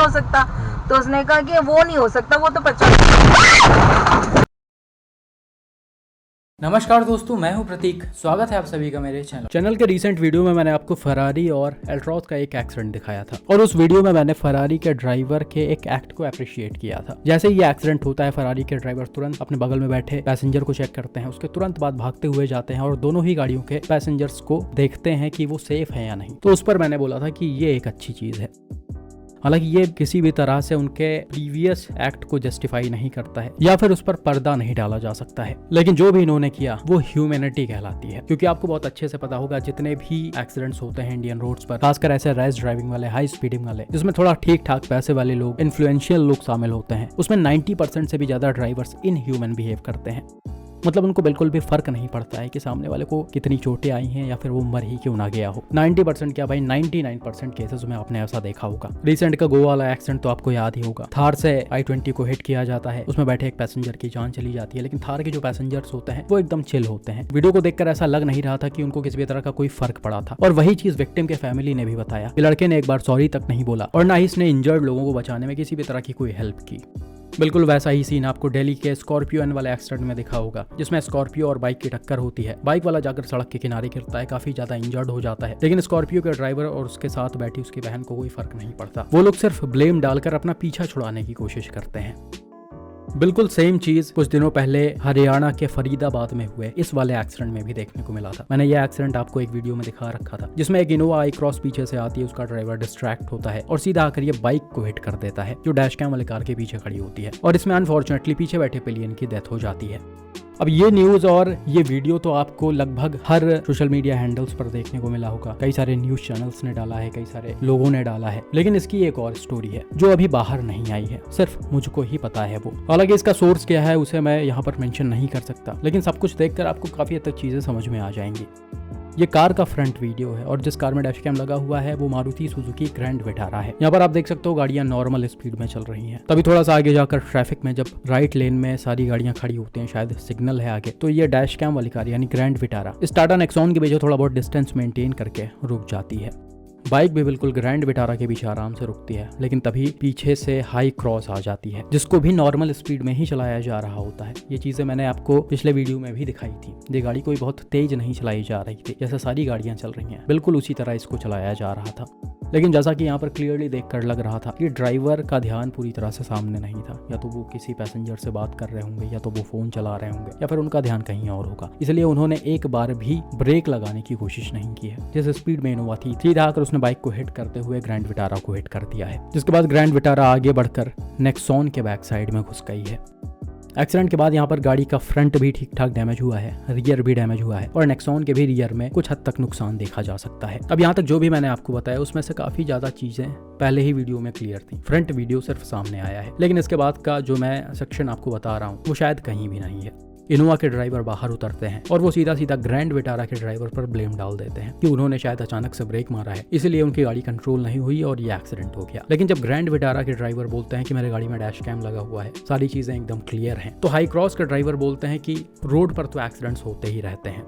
हो सकता। तो उसने कहा कि वो नहीं हो सकता, वो तो 50। नमस्कार दोस्तों, मैं हूं प्रतीक। स्वागत है आप सभी का मेरे चैनल के रिसेंट वीडियो में मैंने आपको फरारी और एल्ट्रॉस का एक एक्सीडेंट दिखाया था और उस वीडियो में मैंने फरारी के ड्राइवर के एक एक्ट को अप्रिशिएट किया था। जैसे ही ये एक्सीडेंट होता है, फरारी के ड्राइवर तुरंत अपने बगल में बैठे पैसेंजर को चेक करते हैं, उसके तुरंत बाद भागते हुए जाते हैं और दोनों ही गाड़ियों के पैसेंजर्स को देखते हैं कि वो सेफ है या नहीं। तो उस पर मैंने बोला था कि ये एक अच्छी चीज है। हालांकि ये किसी भी तरह से उनके प्रीवियस एक्ट को जस्टिफाई नहीं करता है या फिर उस पर पर्दा नहीं डाला जा सकता है, लेकिन जो भी इन्होंने किया वो ह्यूमैनिटी कहलाती है। क्योंकि आपको बहुत अच्छे से पता होगा, जितने भी एक्सीडेंट्स होते हैं इंडियन रोड्स पर, खासकर ऐसे रैश ड्राइविंग वाले, हाई स्पीडिंग वाले, जिसमें थोड़ा ठीक ठाक पैसे वाले लोग, इन्फ्लुएंशियल लोग शामिल होते हैं, उसमें 90% से भी ज्यादा ड्राइवर्स इनह्यूमन बिहेव करते हैं। मतलब उनको बिल्कुल भी फर्क नहीं पड़ता है कि सामने वाले को कितनी चोटें आई हैं या फिर वो मर ही क्यों ना गया हो। 90% क्या भाई, 99% केसेस में आपने ऐसा देखा होगा। रिसेंट का गोवा वाला एक्सीडेंट तो आपको याद ही होगा। थार से i20 को हिट किया जाता है, उसमें बैठे एक पैसेंजर की जान चली जाती है, लेकिन थार के जो पैसेंजर्स होते हैं वो एकदम चिल होते हैं। वीडियो को देखकर ऐसा लग नहीं रहा था कि उनको किसी भी तरह का कोई फर्क पड़ा था। और वही चीज विक्टिम के फैमिली ने भी बताया कि लड़के ने एक बार सॉरी तक नहीं बोला और ना ही इसने इंजर्ड लोगों को बचाने में किसी भी तरह की कोई हेल्प की। बिल्कुल वैसा ही सीन आपको दिल्ली के स्कॉर्पियो एन वाले एक्सीडेंट में दिखा होगा, जिसमें स्कॉर्पियो और बाइक की टक्कर होती है। बाइक वाला जाकर सड़क के किनारे गिरता है, काफी ज्यादा इंजर्ड हो जाता है, लेकिन स्कॉर्पियो के ड्राइवर और उसके साथ बैठी उसकी बहन को कोई फर्क नहीं पड़ता। वो लोग सिर्फ ब्लेम डालकर अपना पीछा छुड़ाने की कोशिश करते हैं। बिल्कुल सेम चीज कुछ दिनों पहले हरियाणा के फरीदाबाद में हुए इस वाले एक्सीडेंट में भी देखने को मिला था। मैंने ये एक्सीडेंट आपको एक वीडियो में दिखा रखा था, जिसमें एक इनोवा आई क्रॉस पीछे से आती है, उसका ड्राइवर डिस्ट्रैक्ट होता है और सीधा आकर ये बाइक को हिट कर देता है जो डैश कैम वाले कार के पीछे खड़ी होती है, और इसमें अनफॉर्चुनेटली पीछे बैठे पिलियन की डेथ हो जाती है। अब ये न्यूज और ये वीडियो तो आपको लगभग हर सोशल मीडिया हैंडल्स पर देखने को मिला होगा। कई सारे न्यूज चैनल्स ने डाला है, कई सारे लोगों ने डाला है, लेकिन इसकी एक और स्टोरी है जो अभी बाहर नहीं आई है, सिर्फ मुझको ही पता है वो। हालांकि इसका सोर्स क्या है उसे मैं यहाँ पर मेंशन नहीं कर सकता, लेकिन सब कुछ देखकर आपको काफी हद तक चीजें समझ में आ जाएंगी। ये कार का फ्रंट वीडियो है और जिस कार में डैश कैम लगा हुआ है वो मारुति सुजुकी ग्रैंड विटारा है। यहाँ पर आप देख सकते हो गाड़ियां नॉर्मल स्पीड में चल रही हैं। तभी थोड़ा सा आगे जाकर ट्रैफिक में जब राइट लेन में सारी गाड़ियां खड़ी होती हैं, शायद सिग्नल है आगे, तो ये डैश कैम वाली कार यानी ग्रैंड विटारा इस टाटा नेक्सॉन के पीछे थोड़ा बहुत डिस्टेंस मेंटेन करके रुक जाती है। बाइक भी बिल्कुल ग्रैंड विटारा के पीछे आराम से रुकती है, लेकिन तभी पीछे से हाई क्रॉस आ जाती है, जिसको भी नॉर्मल स्पीड में ही चलाया जा रहा होता है। ये चीजें मैंने आपको पिछले वीडियो में भी दिखाई थी। ये गाड़ी कोई बहुत तेज नहीं चलाई जा रही थी, जैसे सारी गाड़ियां चल रही हैं, बिल्कुल उसी तरह इसको चलाया जा रहा था। लेकिन जैसा कि यहाँ पर क्लियरली देखकर लग रहा था कि ड्राइवर का ध्यान पूरी तरह से सामने नहीं था। या तो वो किसी पैसेंजर से बात कर रहे होंगे, या तो वो फोन चला रहे होंगे, या फिर उनका ध्यान कहीं और होगा। इसलिए उन्होंने एक बार भी ब्रेक लगाने की कोशिश नहीं की है। जिस स्पीड में इनोवा थी, सीधा आकर उसने बाइक को हिट करते हुए ग्रैंड विटारा को हिट कर दिया है, जिसके बाद ग्रैंड विटारा आगे बढ़कर नेक्सॉन के बैक साइड में घुस गई है। एक्सीडेंट के बाद यहाँ पर गाड़ी का फ्रंट भी ठीक ठाक डैमेज हुआ है, रियर भी डैमेज हुआ है और नेक्सॉन के भी रियर में कुछ हद तक नुकसान देखा जा सकता है। अब यहाँ तक जो भी मैंने आपको बताया उसमें से काफी ज्यादा चीजें पहले ही वीडियो में क्लियर थी। फ्रंट वीडियो सिर्फ सामने आया है, लेकिन इसके बाद का जो मैं सेक्शन आपको बता रहा हूँ वो शायद कहीं भी नहीं है। इनोवा के ड्राइवर बाहर उतरते हैं और वो सीधा सीधा ग्रैंड विटारा के ड्राइवर पर ब्लेम डाल देते हैं कि उन्होंने शायद अचानक से ब्रेक मारा है, इसलिए उनकी गाड़ी कंट्रोल नहीं हुई और ये एक्सीडेंट हो गया। लेकिन जब ग्रैंड विटारा के ड्राइवर बोलते हैं कि मेरे गाड़ी में डैश कैम लगा हुआ है, सारी चीजें एकदम क्लियर हैं, तो हाई क्रॉस के ड्राइवर बोलते हैं कि रोड पर तो एक्सीडेंट्स होते ही रहते हैं।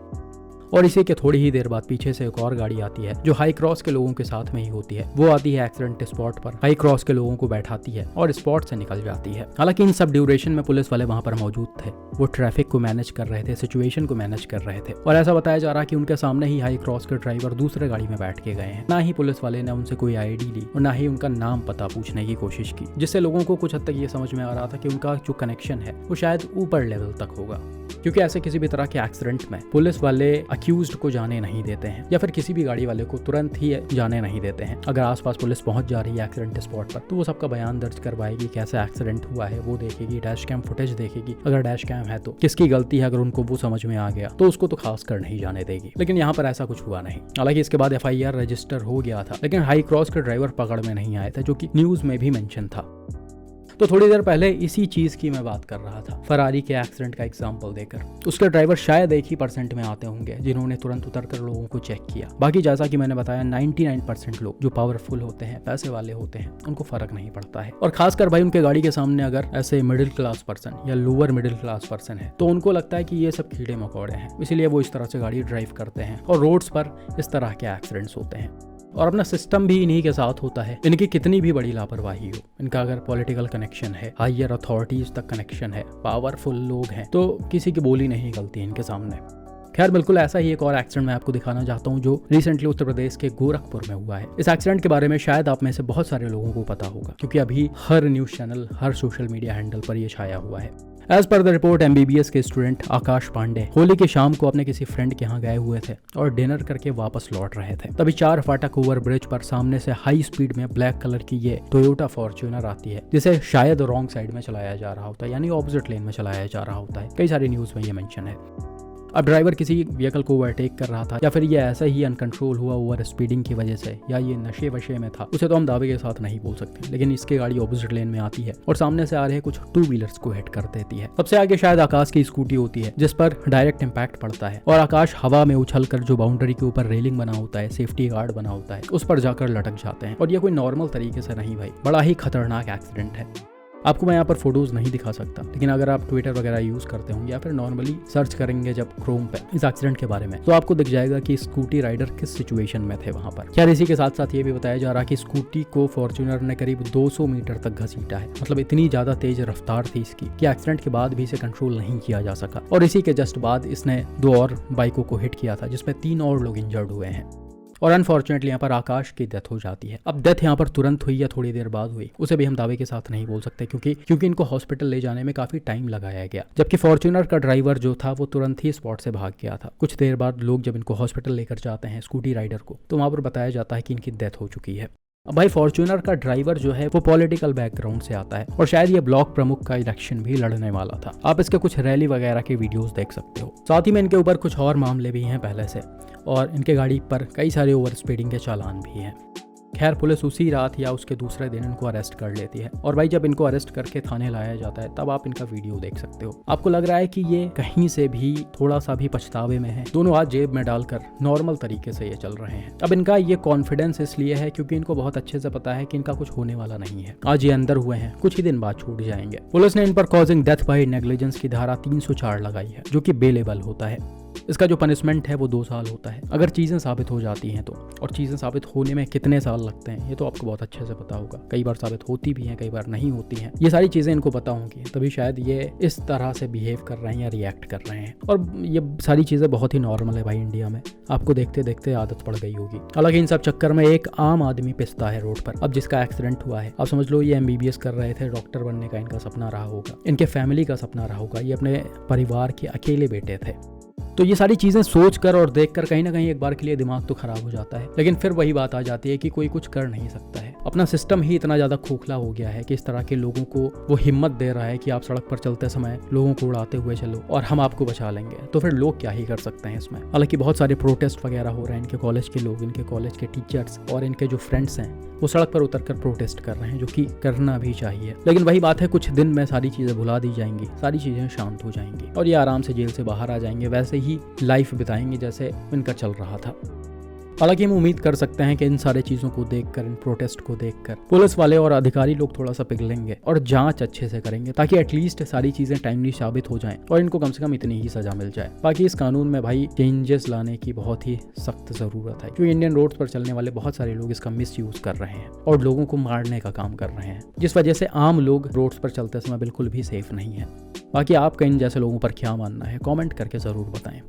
और इसी के थोड़ी ही देर बाद पीछे से एक और गाड़ी आती है जो हाई क्रॉस के लोगों के साथ में ही होती है। वो आती है एक्सीडेंट स्पॉट पर, हाई क्रॉस के लोगों को बैठाती है और स्पॉट से निकल जाती है। हालांकि इन सब ड्यूरेशन में पुलिस वाले वहां पर मौजूद थे, वो ट्रैफिक को मैनेज कर रहे थे, सिचुएशन को मैनेज कर रहे थे। और ऐसा बताया जा रहा कि उनके सामने ही हाई क्रॉस के ड्राइवर दूसरे गाड़ी में बैठ के गए हैं। ना ही पुलिस वाले ने उनसे कोई आईडी ली और ना ही उनका नाम पता पूछने की कोशिश की, जिससे लोगों को कुछ हद तक ये समझ में आ रहा था कि उनका जो कनेक्शन है वो शायद ऊपर लेवल तक होगा। क्योंकि ऐसे किसी भी तरह के एक्सीडेंट में पुलिस वाले अक्यूज्ड को जाने नहीं देते हैं, या फिर किसी भी गाड़ी वाले को तुरंत ही जाने नहीं देते हैं। अगर आसपास पुलिस पहुंच जा रही है एक्सीडेंट स्पॉट पर, तो वो सबका बयान दर्ज करवाएगी, कैसे एक्सीडेंट हुआ है वो देखेगी, डैश कैम फुटेज देखेगी। अगर डैश कैम है तो किसकी गलती है, अगर उनको वो समझ में आ गया तो उसको तो खास कर नहीं जाने देगी। लेकिन यहाँ पर ऐसा कुछ हुआ नहीं। हालांकि इसके बाद FIR रजिस्टर हो गया था, लेकिन हाई क्रॉस के ड्राइवर पकड़ में नहीं आए थे, जो कि न्यूज में भी मेंशन था। तो थोड़ी देर पहले इसी चीज की मैं बात कर रहा था, फरारी के एक्सीडेंट का एग्जांपल देकर। उसके ड्राइवर शायद 1% में आते होंगे जिन्होंने तुरंत उतरकर लोगों को चेक किया। बाकी जैसा कि मैंने बताया 99% लोग जो पावरफुल होते हैं, पैसे वाले होते हैं, उनको फर्क नहीं पड़ता है। और खासकर भाई उनके गाड़ी के सामने अगर ऐसे मिडिल क्लास पर्सन या लोअर मिडिल क्लास पर्सन है तो उनको लगता है कि ये सब कीड़े मकोड़े हैं, इसीलिए वो इस तरह से गाड़ी ड्राइव करते हैं और रोड्स पर इस तरह के एक्सीडेंट्स होते हैं। और अपना सिस्टम भी इन्हीं के साथ होता है। इनकी कितनी भी बड़ी लापरवाही हो, इनका अगर पॉलिटिकल कनेक्शन है, हायर अथॉरिटीज तक कनेक्शन है, पावरफुल लोग हैं, तो किसी की बोली नहीं निकलती इनके सामने। खैर, बिल्कुल ऐसा ही एक और एक्सीडेंट मैं आपको दिखाना चाहता हूँ जो रिसेंटली उत्तर प्रदेश के गोरखपुर में हुआ है। इस एक्सीडेंट के बारे में शायद आप में से बहुत सारे लोगों को पता होगा, क्योंकि अभी हर न्यूज़ चैनल, हर सोशल मीडिया हैंडल पर यह छाया हुआ है। As per the report, MBBS के स्टूडेंट आकाश पांडे होली की शाम को अपने किसी फ्रेंड के यहाँ गए हुए थे और डिनर करके वापस लौट रहे थे। तभी 4 फाटक ओवर ब्रिज पर सामने से हाई स्पीड में ब्लैक कलर की ये टोयोटा फॉर्च्यूनर आती है, जिसे शायद रॉन्ग साइड में चलाया जा रहा होता है, यानी ऑपोजिट लेन में चलाया जा रहा होता है। कई सारी न्यूज़ में ये मेंशन है। अब ड्राइवर किसी व्हीकल को ओवरटेक कर रहा था, या फिर ये ऐसा ही अनकंट्रोल हुआ ओवर स्पीडिंग की वजह से, या ये नशे वशे में था, उसे तो हम दावे के साथ नहीं बोल सकते। लेकिन इसकी गाड़ी ऑपोजिट लेन में आती है और सामने से आ रहे कुछ 2 व्हीलर्स को हिट कर देती है। सबसे आगे शायद आकाश की स्कूटी होती है, जिस पर डायरेक्ट इम्पैक्ट पड़ता है और आकाश हवा में उछलकर जो बाउंड्री के ऊपर रेलिंग बना होता है, सेफ्टी गार्ड बना होता है, उस पर जाकर लटक जाते हैं। और ये कोई नॉर्मल तरीके से नहीं भाई, बड़ा ही खतरनाक एक्सीडेंट है। आपको मैं यहाँ पर फोटोज़ नहीं दिखा सकता, लेकिन अगर आप ट्विटर वगैरह यूज़ करते होंगे या फिर नॉर्मली सर्च करेंगे जब क्रोम पे इस एक्सीडेंट के बारे में, तो आपको दिख जाएगा कि स्कूटी राइडर किस सिचुएशन में थे वहाँ पर। खैर, इसी के साथ साथ ये भी बताया जा रहा कि स्कूटी को फॉर्च्यूनर ने करीब 200 मीटर तक घसीटा है। मतलब इतनी ज़्यादा तेज रफ्तार थी इसकी कि एक्सीडेंट के बाद भी इसे कंट्रोल नहीं किया जा सका। और इसी के जस्ट बाद इसने 2 और बाइकों को हिट किया था, जिसमें 3 और लोग इंजर्ड हुए हैं। और अनफॉर्चुनेटली यहाँ पर आकाश की डेथ हो जाती है। अब डेथ यहाँ पर तुरंत हुई या थोड़ी देर बाद हुई, उसे भी हम दावे के साथ नहीं बोल सकते, क्योंकि इनको हॉस्पिटल ले जाने में काफी टाइम लगाया गया। जबकि फॉर्च्यूनर का ड्राइवर जो था वो तुरंत ही स्पॉट से भाग गया था। कुछ देर बाद लोग जब इनको हॉस्पिटल लेकर जाते हैं, स्कूटी राइडर को, तो वहाँ पर बताया जाता है कि इनकी डेथ हो चुकी है। अब भाई, फॉर्च्यूनर का ड्राइवर जो है वो पॉलिटिकल बैकग्राउंड से आता है और शायद ये ब्लॉक प्रमुख का इलेक्शन भी लड़ने वाला था। आप इसके कुछ रैली वगैरह के वीडियोस देख सकते हो। साथ ही में इनके ऊपर कुछ और मामले भी हैं पहले से, और इनके गाड़ी पर कई सारे ओवर स्पीडिंग के चालान भी हैं। खैर, पुलिस उसी रात या उसके दूसरे दिन इनको अरेस्ट कर लेती है। और भाई, जब इनको अरेस्ट करके थाने लाया जाता है तब आप इनका वीडियो देख सकते हो। आपको लग रहा है कि ये कहीं से भी थोड़ा सा भी पछतावे में है। दोनों हाथ जेब में डालकर नॉर्मल तरीके से ये चल रहे हैं। अब इनका ये कॉन्फिडेंस इसलिए है क्योंकि इनको बहुत अच्छे से पता है कि इनका कुछ होने वाला नहीं है। आज ये अंदर हुए हैं, कुछ ही दिन बाद छूट जाएंगे। पुलिस ने इन पर कॉजिंग डेथ बाय नेग्लिजेंस की धारा 304 लगाई है, जो कि बेलेबल होता है। इसका जो पनिशमेंट है वो 2 साल होता है, अगर चीज़ें साबित हो जाती हैं तो। और चीज़ें साबित होने में कितने साल लगते हैं ये तो आपको बहुत अच्छे से पता होगा। कई बार साबित होती भी हैं, कई बार नहीं होती हैं। ये सारी चीज़ें इनको पता होंगी, तभी शायद ये इस तरह से बिहेव कर रहे हैं या रिएक्ट कर रहे हैं। और ये सारी चीज़ें बहुत ही नॉर्मल है भाई, इंडिया में आपको देखते देखते आदत पड़ गई होगी। हालांकि इन सब चक्कर में एक आम आदमी पिसता है रोड पर। अब जिसका एक्सीडेंट हुआ है, आप समझ लो ये MBBS कर रहे थे, डॉक्टर बनने का इनका सपना रहा होगा, इनके फैमिली का सपना रहा होगा, ये अपने परिवार के अकेले बेटे थे। तो ये सारी चीज़ें सोचकर और देखकर कहीं ना कहीं एक बार के लिए दिमाग तो खराब हो जाता है। लेकिन फिर वही बात आ जाती है कि कोई कुछ कर नहीं सकता है। अपना सिस्टम ही इतना ज़्यादा खोखला हो गया है कि इस तरह के लोगों को वो हिम्मत दे रहा है कि आप सड़क पर चलते समय लोगों को उड़ाते हुए चलो और हम आपको बचा लेंगे। तो फिर लोग क्या ही कर सकते हैं इसमें। हालांकि बहुत सारे प्रोटेस्ट वगैरह हो रहे हैं, इनके कॉलेज के लोग, इनके कॉलेज के टीचर्स और इनके जो फ्रेंड्स हैं वो सड़क पर उतरकर प्रोटेस्ट कर रहे हैं, जो कि करना भी चाहिए। लेकिन वही बात है, कुछ दिन में सारी चीज़ें भुला दी जाएंगी, सारी चीज़ें शांत हो जाएंगी और ये आराम से जेल से बाहर आ जाएंगे, वैसे ही लाइफ बिताएंगे जैसे इनका चल रहा था। हालांकि हम उम्मीद कर सकते हैं कि इन सारे चीज़ों को देखकर, इन प्रोटेस्ट को देखकर पुलिस वाले और अधिकारी लोग थोड़ा सा पिघलेंगे और जांच अच्छे से करेंगे, ताकि एटलीस्ट सारी चीज़ें टाइमली साबित हो जाएं और इनको कम से कम इतनी ही सज़ा मिल जाए। बाकी इस कानून में भाई चेंजेस लाने की बहुत ही सख्त ज़रूरत है, क्योंकि इंडियन रोड्स पर चलने वाले बहुत सारे लोग इसका मिसयूज़ कर रहे हैं और लोगों को मारने का काम कर रहे हैं, जिस वजह से आम लोग रोड्स पर चलते समय बिल्कुल भी सेफ नहीं है। बाकी आपका इन जैसे लोगों पर क्या मानना है, कमेंट करके ज़रूर बताएं।